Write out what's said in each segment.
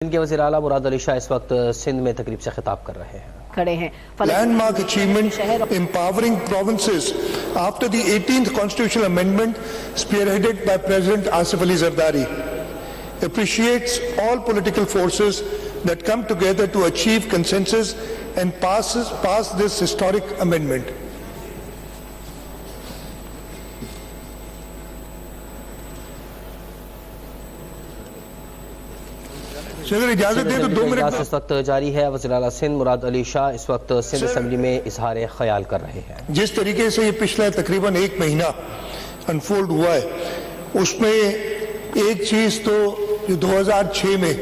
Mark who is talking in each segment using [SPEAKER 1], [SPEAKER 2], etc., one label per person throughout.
[SPEAKER 1] ان کے وزیر اعلیٰ مراد علی شاہ اس وقت سندھ میں تقریب سے خطاب کر رہے ہیں.
[SPEAKER 2] کھڑے ہیں.
[SPEAKER 3] Landmark achievement empowering provinces after the 18th constitutional amendment spearheaded by President Asif Ali Zardari appreciates all political forces that come together to achieve consensus and pass this historic amendment. اگر اجازت دیں تو 2 منٹ
[SPEAKER 1] اس وقت جاری ہے. وزیر اعلیٰ سندھ مراد علی شاہ اس وقت سندھ اسمبلی میں اظہار خیال کر رہے ہیں.
[SPEAKER 3] جس طریقے سے یہ پچھلا تقریباً 1 مہینہ انفولڈ ہوا ہے اس میں ایک چیز تو جو 2006 میں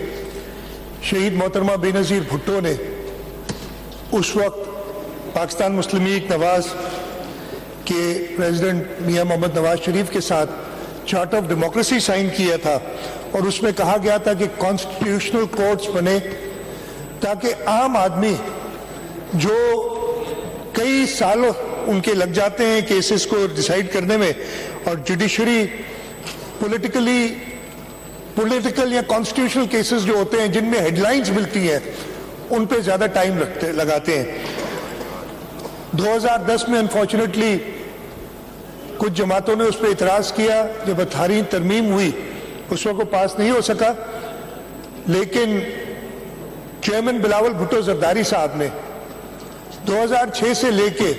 [SPEAKER 3] شہید محترمہ بے نظیر بھٹو نے اس وقت پاکستان مسلم لیگ نواز کے پریزیڈنٹ میاں محمد نواز شریف کے ساتھ چارٹر آف ڈیموکریسی سائن کیا تھا اور اس میں کہا گیا تھا کہ کانسٹیٹیوشنل کورٹس بنے تاکہ عام آدمی جو کئی سالوں ان کے لگ جاتے ہیں کیسز کو ڈیسائیڈ کرنے میں اور جوڈیشری پولیٹیکل یا کانسٹیٹیوشنل کیسز جو ہوتے ہیں جن میں ہیڈ لائنز ملتی ہیں ان پہ زیادہ ٹائم لگاتے ہیں. 2010 میں انفارچونیٹلی کچھ جماعتوں نے اس پہ اعتراض کیا. جب 18 ترمیم ہوئی اس وقت پاس نہیں ہو سکا لیکن چیئرمین بلاول بھٹو زرداری صاحب نے 2006 سے لے کے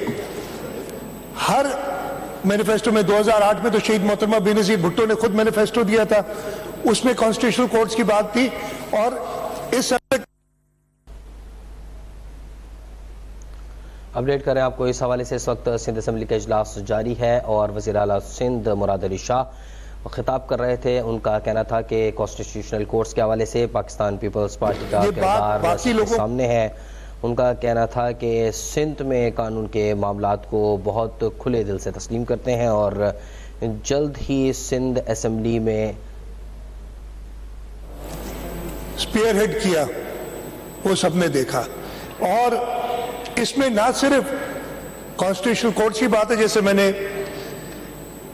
[SPEAKER 3] ہر مینیفیسٹو میں 2008 میں تو شہید محترمہ بے نظیر بھٹو نے خود مینیفیسٹو دیا تھا اس میں کانسٹیٹیوشنل کورٹس کی بات تھی. اور اس
[SPEAKER 1] اپڈیٹ کریں آپ کو اس حوالے سے. اس وقت سندھ اسمبلی کا اجلاس جاری ہے اور وزیر اعلیٰ سندھ مراد علی شاہ خطاب کر رہے تھے. ان کا کہنا تھا کہ کانسٹیٹیوشنل کورٹس کے حوالے سے پاکستان پیپلز پارٹی کا کردار سامنے ہے. ان کا کہنا تھا کہ سندھ میں قانون کے معاملات کو بہت کھلے دل سے تسلیم کرتے ہیں اور جلد ہی سندھ اسمبلی میں
[SPEAKER 3] اسپیئر ہیڈ کیا وہ سب نے دیکھا. اور اس میں نہ صرف کانسٹیٹیوشنل کورٹس کی بات ہے جیسے میں نے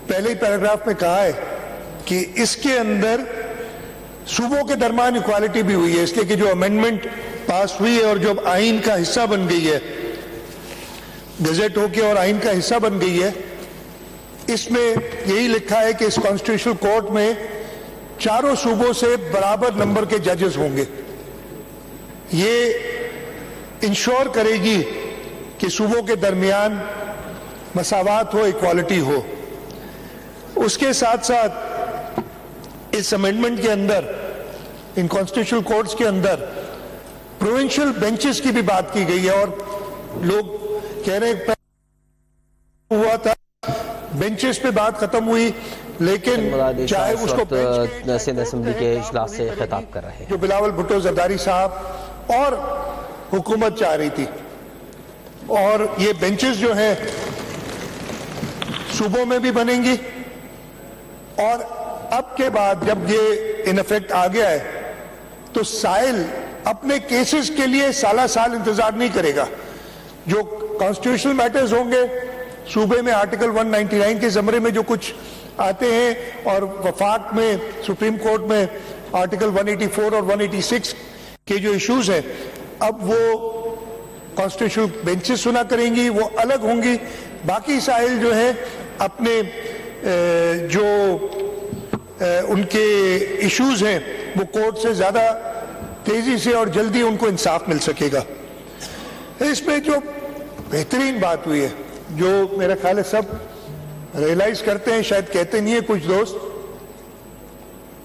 [SPEAKER 3] پہلے ہی پیراگراف میں کہا ہے کہ اس کے اندر صوبوں کے درمیان ایکوالٹی بھی ہوئی ہے اس لیے کہ جو امینڈمنٹ پاس ہوئی ہے اور جو آئین کا حصہ بن گئی ہے گزٹ ہو کے اور آئین کا حصہ بن گئی ہے اس میں یہی لکھا ہے کہ اس کانسٹیٹیوشنل کورٹ میں چاروں صوبوں سے برابر نمبر کے ججز ہوں گے. یہ انشور کرے گی کہ صوبوں کے درمیان مساوات ہو ایکوالٹی ہو. اس کے ساتھ ساتھ اس امینڈمنٹ کے اندر ان کانسٹیٹیوشنل کورٹس کے اندر پروونشل بینچز کی بھی بات کی گئی ہے اور لوگ کہہ رہے ہیں ہوا تھا بینچز پہ بات ختم ہوئی لیکن چاہے اس کو
[SPEAKER 1] سندھ اسمبلی کے اجلاس سے خطاب کر رہے ہیں
[SPEAKER 3] جو بلاول بھٹو زرداری صاحب اور حکومت چاہ رہی تھی. اور یہ بینچز جو ہیں صوبوں میں بھی بنیں گی اور اب کے بعد جب یہ ان افیکٹ آ گیا ہے تو سائل اپنے کیسز کے لیے سالہ سال انتظار نہیں کرے گا. جو کانسٹیٹیوشنل میٹرز ہوں گے صوبے میں آرٹیکل 199 کے زمرے میں جو کچھ آتے ہیں اور وفاق میں سپریم کورٹ میں آرٹیکل 184 اور 186 کے جو ایشوز ہیں اب وہ کانسٹیٹیوشنل بینچز سنا کریں گی وہ الگ ہوں گی. باقی سائل جو ہیں اپنے جو ان کے ایشوز ہیں وہ کورٹ سے زیادہ تیزی سے اور جلدی ان کو انصاف مل سکے گا. اس میں جو بہترین بات ہوئی ہے جو میرا خیال ہے سب ریئلائز کرتے ہیں شاید کہتے نہیں ہیں کچھ دوست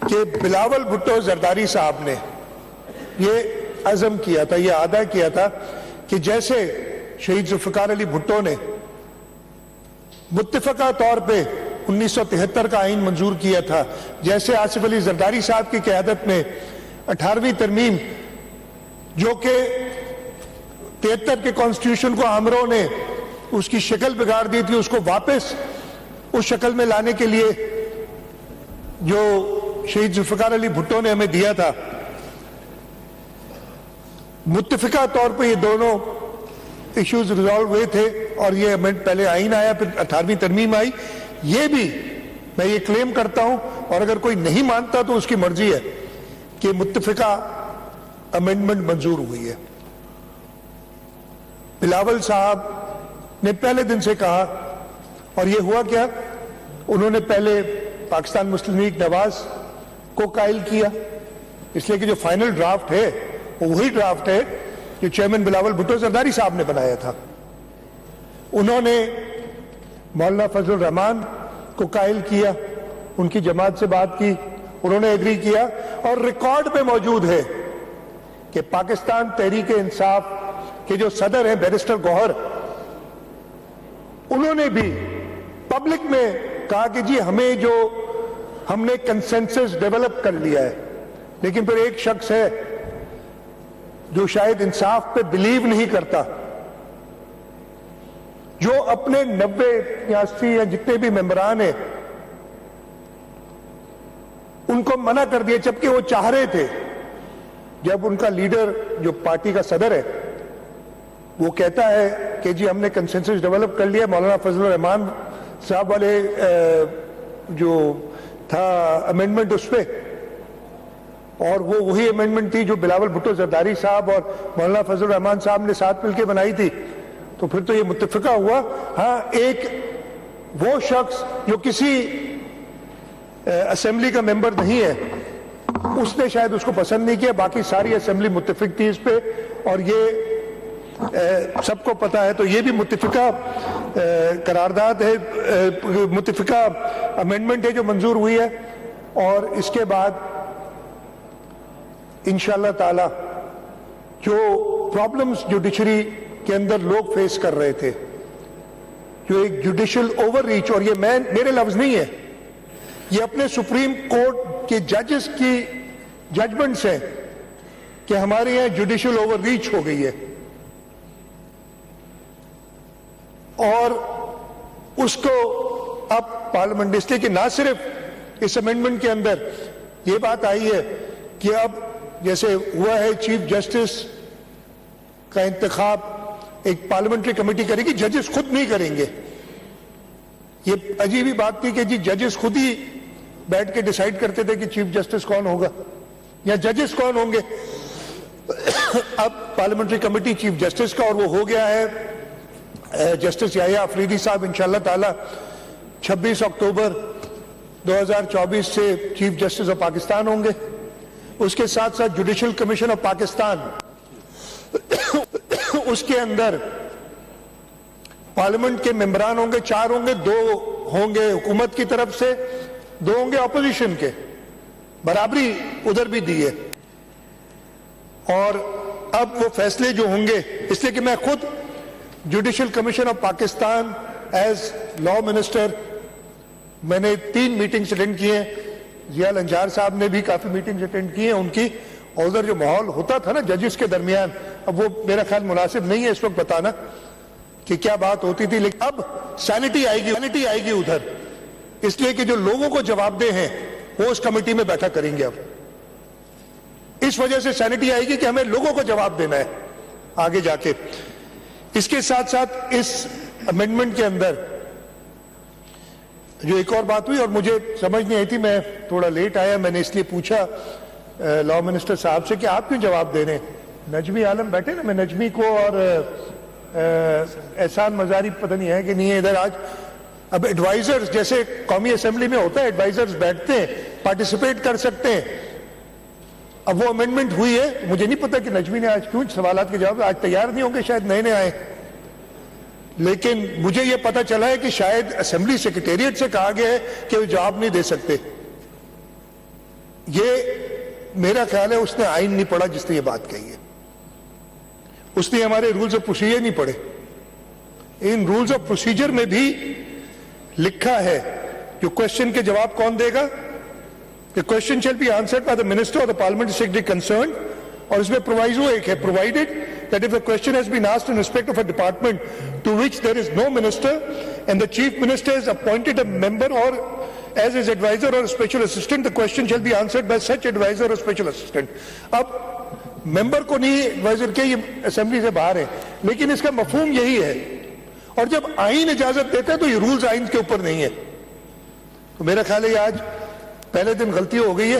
[SPEAKER 3] کہ بلاول بھٹو زرداری صاحب نے یہ عزم کیا تھا یہ عہدہ کیا تھا کہ جیسے شہید ذوالفقار علی بھٹو نے متفقہ طور پہ 1973 کا آئین منظور کیا تھا جیسے آصف علی زرداری صاحب کی قیادت میں 18ویں ترمیم جو کہ 73 کے کانسٹیٹیوشن کو آمروں نے اس کی شکل بگاڑ دی تھی اس کو واپس اس شکل میں لانے کے لیے جو شہید ذوالفقار علی بھٹو نے ہمیں دیا تھا متفقہ طور پہ یہ دونوں ایشوز ریزالو ہوئے تھے اور یہ پہلے آئین آیا پھر 18ویں ترمیم آئی. یہ بھی میں یہ کلیم کرتا ہوں اور اگر کوئی نہیں مانتا تو اس کی مرضی ہے کہ متفقہ امینڈمنٹ منظور ہوئی ہے. بلاول صاحب نے پہلے دن سے کہا, اور یہ ہوا کیا, انہوں نے پہلے پاکستان مسلم لیگ نواز کو قائل کیا, اس لیے کہ جو فائنل ڈرافٹ ہے وہ وہی ڈرافٹ ہے جو چیئرمین بلاول بھٹو زرداری صاحب نے بنایا تھا. انہوں نے مولانا فضل الرحمان کو قائل کیا, ان کی جماعت سے بات کی, انہوں نے ایگری کیا, اور ریکارڈ پہ موجود ہے کہ پاکستان تحریک انصاف کے جو صدر ہیں بیرسٹر گوہر, انہوں نے بھی پبلک میں کہا کہ جی ہم نے کنسنسس ڈیولپ کر لیا ہے. لیکن پھر ایک شخص ہے جو شاید انصاف پہ بلیو نہیں کرتا, جو اپنے 90 یا 80 یا جتنے بھی ممبران ہیں ان کو منع کر دیا, جبکہ وہ چاہ رہے تھے. جب ان کا لیڈر جو پارٹی کا صدر ہے وہ کہتا ہے کہ جی ہم نے کنسنسس ڈیولپ کر لیا, مولانا فضل الرحمان صاحب والے جو تھا امینڈمنٹ اس پہ, اور وہ وہی امینڈمنٹ تھی جو بلاول بھٹو زرداری صاحب اور مولانا فضل الرحمان صاحب نے ساتھ مل کے بنائی تھی, تو پھر تو یہ متفقہ ہوا. ہاں, ایک وہ شخص جو کسی اسمبلی کا ممبر نہیں ہے اس نے شاید اس کو پسند نہیں کیا, باقی ساری اسمبلی متفق تھی اس پہ, اور یہ سب کو پتا ہے. تو یہ بھی متفقہ قرارداد ہے, متفقہ امینڈمنٹ ہے جو منظور ہوئی ہے. اور اس کے بعد انشاءاللہ تعالی جو پرابلمز جوڈیشری کے اندر لوگ فیس کر رہے تھے, جو ایک جوڈیشل اوور ریچ, اور یہ میرے لفظ نہیں ہے, یہ اپنے سپریم کورٹ کے ججز کی ججمنٹس ہیں کہ ہمارے یہاں جوڈیشل اوور ریچ ہو گئی ہے, اور اس کو اب پارلیمنٹ, اس لیے کہ نہ صرف اس امینڈمنٹ کے اندر یہ بات آئی ہے کہ اب جیسے ہوا ہے چیف جسٹس کا انتخاب ایک پارلیمنٹری کمیٹی کرے گی, ججز خود نہیں کریں گے. یہ عجیب ہی بات تھی کہ جی ججز خود ہی بیٹھ کے ڈیسائیڈ کرتے تھے کہ چیف جسٹس کون ہوگا یا ججز کون ہوں گے. اب پارلیمنٹری کمیٹی چیف جسٹس کا, اور وہ ہو گیا ہے جسٹس یحییٰ افریدی صاحب انشاءاللہ تعالی 26 اکتوبر 2024 سے چیف جسٹس آف پاکستان ہوں گے. اس کے ساتھ ساتھ جوڈیشل کمیشن آف پاکستان, اس کے اندر پارلیمنٹ کے ممبران ہوں گے, 4 ہوں گے, 2 ہوں گے حکومت کی طرف سے, 2 ہوں گے اپوزیشن کے, برابری ادھر بھی دی ہے. اور اب وہ فیصلے جو ہوں گے, اس لیے کہ میں خود judicial commission of Pakistan as law minister میں نے 3 میٹنگز اٹینڈ کی ہیں, ضیاء الانجار صاحب نے بھی کافی میٹنگز اٹینڈ کی ہیں ان کی, اور ادھر جو ماحول ہوتا تھا نا ججز کے درمیان, اب وہ میرا خیال مناسب نہیں ہے اس وقت بتانا کہ کیا بات ہوتی تھی, لیکن اب سینٹی آئے گی ادھر, اس لیے کہ جو لوگوں کو جواب دہ ہیں وہ اس کمیٹی میں بیٹھا کریں گے. اب اس وجہ سے سینٹی آئے گی کہ ہمیں لوگوں کو جواب دینا ہے آگے جا کے. اس کے ساتھ ساتھ اس امینڈمنٹ کے اندر جو ایک اور بات ہوئی, اور مجھے سمجھ نہیں آئی تھی, میں تھوڑا لیٹ آیا, میں نے اس لیے پوچھا لا منسٹر صاحب سے کہ آپ کیوں جواب دے رہے ہیں. نجمی عالم بیٹھے نا, میں نجمی کو اور احسان مزاری پتہ نہیں ہے کہ نہیں ہے ادھر آج. اب ایڈوائزرز جیسے قومی اسمبلی میں ہوتا ہے, ایڈوائزرز بیٹھتے ہیں, پارٹیسپیٹ کر سکتے ہیں. اب وہ امینڈمنٹ ہوئی ہے, مجھے نہیں پتا کہ نجمی نے آج کیوں سوالات کے جواب آج تیار نہیں ہوں گے, شاید نئے آئے, لیکن مجھے یہ پتا چلا ہے کہ شاید اسمبلی سیکریٹریٹ سے کہا گیا ہے کہ وہ جواب نہیں دے سکتے. یہ میرا خیال ہے اس نے آئین نہیں پڑھا جس نے یہ بات کہی ہے, اس نے ہمارے رولز آف پروسیجر نہیں پڑھے. ان رولز آف پروسیجر میں بھی لکھا ہے جو کوشچن کے جواب کون دے گا, The question shall be answered by the minister or the parliamentary secretary concerned, اور اس میں پرووائزو ایک ہے, provided that if the question has been asked in respect of a department to which there is no minister and the chief minister has appointed a member or as his advisor or a special assistant, the question shall be answered by such advisor or special assistant. اب ممبر کو نہیں advisor کے, یہ assembly سے باہر ہے, لیکن اس کا مفہوم یہی ہے, اور جب آئین اجازت دیتا ہے تو یہ رولز آئین کے اوپر نہیں ہے. تو میرا خیال ہے آج پہلے دن غلطی ہو گئی ہے